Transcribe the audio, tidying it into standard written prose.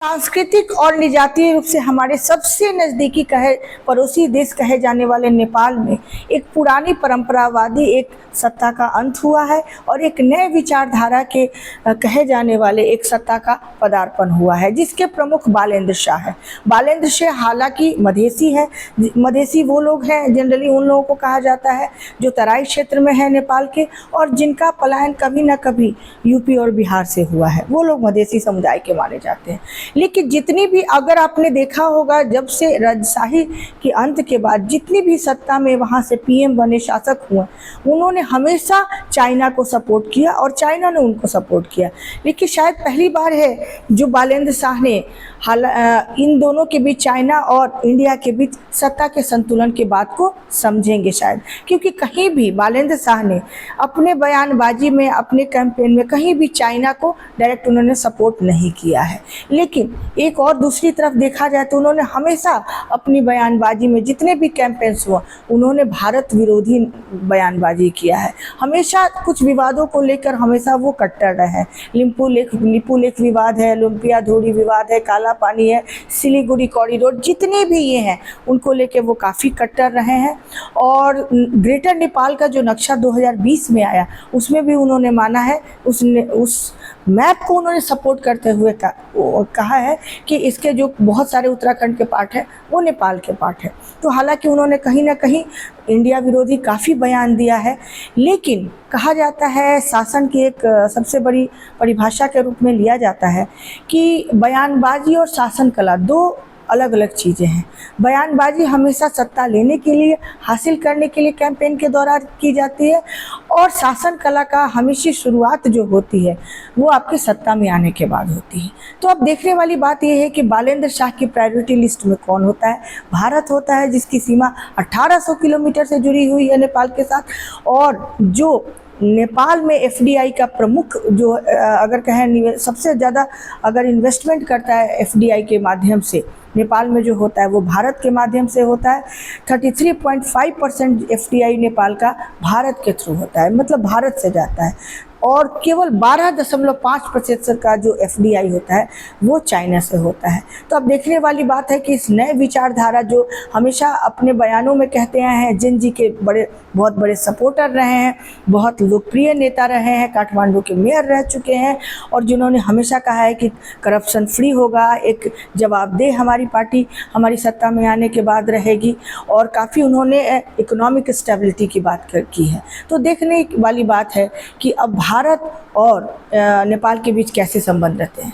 सांस्कृतिक और निजातीय रूप से हमारे सबसे नज़दीकी पड़ोसी देश कहे जाने वाले नेपाल में एक पुरानी परंपरावादी एक सत्ता का अंत हुआ है और एक नए विचारधारा के कहे जाने वाले एक सत्ता का पदार्पण हुआ है, जिसके प्रमुख बालेंद्र शाह है। बालेंद्र शाह हालांकि मधेसी है। मधेसी वो लोग हैं, जनरली उन लोगों को कहा जाता है जो तराई क्षेत्र में है नेपाल के, और जिनका पलायन कभी ना कभी यूपी और बिहार से हुआ है। वो लोग मधेसी समुदाय के माने जाते हैं। लेकिन जितनी भी, अगर आपने देखा होगा, जब से राजशाही के अंत के बाद जितनी भी सत्ता में वहाँ से पीएम बने शासक हुए, उन्होंने हमेशा चाइना को सपोर्ट किया और चाइना ने उनको सपोर्ट किया। लेकिन शायद पहली बार है जो बालेंद्र शाह ने इन दोनों के बीच, चाइना और इंडिया के बीच सत्ता के संतुलन की बात को समझेंगे शायद, क्योंकि कहीं भी बालेंद्र शाह ने अपने बयानबाजी में, अपने कैंपेन में कहीं भी चाइना को डायरेक्ट उन्होंने सपोर्ट नहीं किया है। लेकिन एक और दूसरी तरफ देखा जाए तो उन्होंने हमेशा अपनी बयानबाजी में, जितने भी कैंपेन्स हुआ, उन्होंने भारत विरोधी बयानबाजी किया है। हमेशा कुछ विवादों को लेकर हमेशा वो कट्टर रहे हैं। लिपू लेक विवाद है, लुम्पिया धोरी विवाद है, काला पानी है, सिलीगुड़ी कॉरिडोर, जितने भी ये हैं उनको लेके वो काफ़ी कट्टर रहे हैं। और ग्रेटर नेपाल का जो नक्शा 2020 में आया, उसमें भी उन्होंने माना है, उस मैप को उन्होंने सपोर्ट करते हुए कहा है कि इसके जो बहुत सारे उत्तराखंड के पार्ट हैं वो नेपाल के पार्ट है। तो हालांकि उन्होंने कहीं ना कहीं इंडिया विरोधी काफ़ी बयान दिया है। लेकिन कहा जाता है, शासन की एक सबसे बड़ी परिभाषा के रूप में लिया जाता है कि बयानबाजी और शासन कला दो अलग अलग चीज़ें हैं। बयानबाजी हमेशा सत्ता लेने के लिए, हासिल करने के लिए कैंपेन के दौरान की जाती है, और शासन कला का हमेशा शुरुआत जो होती है वो आपके सत्ता में आने के बाद होती है। तो अब देखने वाली बात यह है कि बालेंद्र शाह की प्रायोरिटी लिस्ट में कौन होता है। भारत होता है, जिसकी सीमा 1800 किलोमीटर से जुड़ी हुई है नेपाल के साथ, और जो नेपाल में एफडीआई का प्रमुख, जो अगर कहें सबसे ज़्यादा अगर इन्वेस्टमेंट करता है एफडीआई के माध्यम से नेपाल में जो होता है, वो भारत के माध्यम से होता है। 33.5% एफडीआई नेपाल का भारत के थ्रू होता है, मतलब भारत से जाता है। और केवल 12.5% का जो एफडीआई होता है वो चाइना से होता है। तो अब देखने वाली बात है कि इस नए विचारधारा, जो हमेशा अपने बयानों में कहते हैं, जिन जी के बहुत बड़े सपोर्टर रहे हैं, बहुत लोकप्रिय नेता रहे हैं, काठमांडू के मेयर रह चुके हैं, और जिन्होंने हमेशा कहा है कि करप्शन फ्री होगा, एक जवाबदेह हमारी पार्टी हमारी सत्ता में आने के बाद रहेगी, और काफ़ी उन्होंने इकोनॉमिक स्टेबिलिटी की बात की है। तो देखने वाली बात है कि अब भारत और नेपाल के बीच कैसे संबंध रहते हैं।